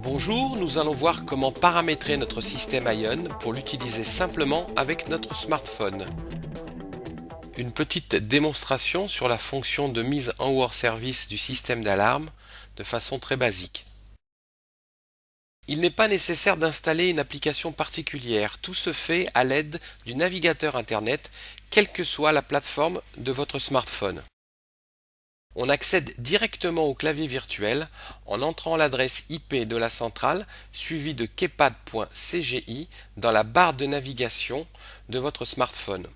Bonjour, nous allons voir comment paramétrer notre système Ion pour l'utiliser simplement avec notre smartphone. Une petite démonstration sur la fonction de mise en ou hors service du système d'alarme de façon très basique. Il n'est pas nécessaire d'installer une application particulière, tout se fait à l'aide du navigateur Internet, quelle que soit la plateforme de votre smartphone. On accède directement au clavier virtuel en entrant l'adresse IP de la centrale suivie de keypad.cgi dans la barre de navigation de votre smartphone.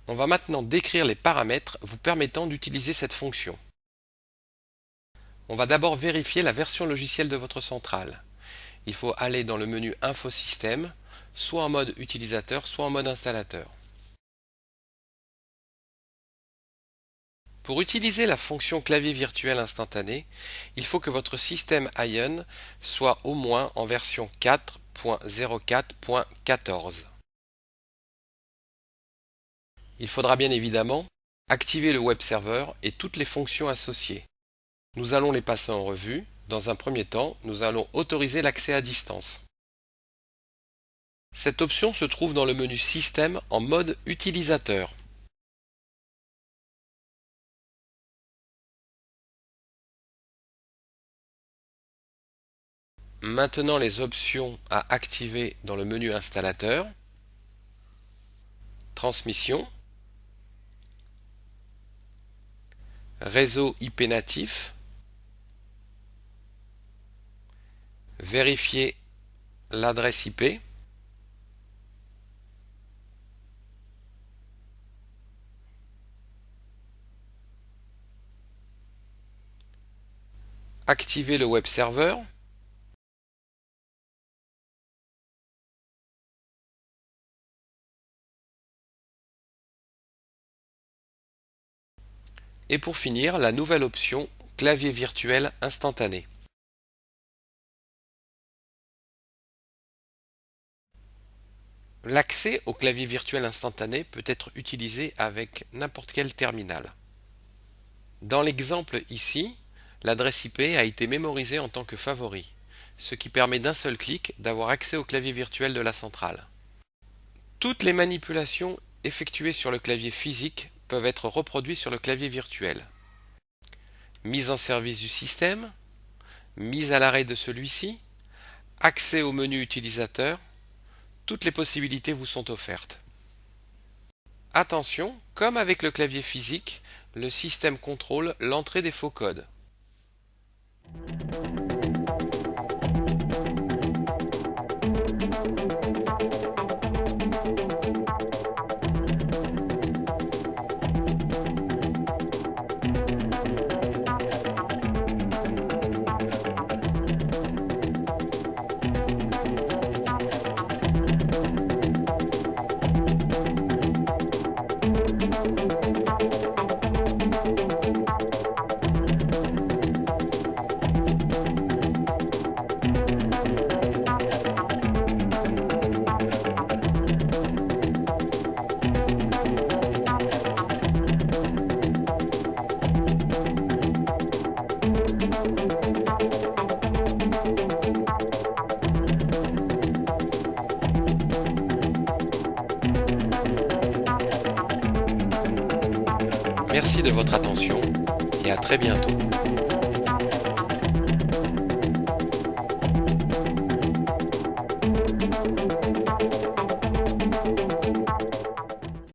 On va maintenant décrire les paramètres vous permettant d'utiliser cette fonction. On va d'abord vérifier la version logicielle de votre centrale. Il faut aller dans le menu Info Système, soit en mode utilisateur, soit en mode installateur. Pour utiliser la fonction clavier virtuel instantané, il faut que votre système Ion soit au moins en version 4.04.14. Il faudra bien évidemment activer le web server et toutes les fonctions associées. Nous allons les passer en revue. Dans un premier temps, nous allons autoriser l'accès à distance. Cette option se trouve dans le menu Système en mode utilisateur. Maintenant les options à activer dans le menu installateur, transmission, réseau IP natif, vérifier l'adresse IP, activer le web server, et pour finir, la nouvelle option clavier virtuel instantané. L'accès au clavier virtuel instantané peut être utilisé avec n'importe quel terminal. Dans l'exemple ici, l'adresse IP a été mémorisée en tant que favori, ce qui permet d'un seul clic d'avoir accès au clavier virtuel de la centrale. Toutes les manipulations effectuées sur le clavier physique peuvent être reproduites sur le clavier virtuel. Mise en service du système, mise à l'arrêt de celui-ci, accès au menu utilisateur, toutes les possibilités vous sont offertes. Attention, comme avec le clavier physique, le système contrôle l'entrée des faux codes. Merci de votre attention et à très bientôt.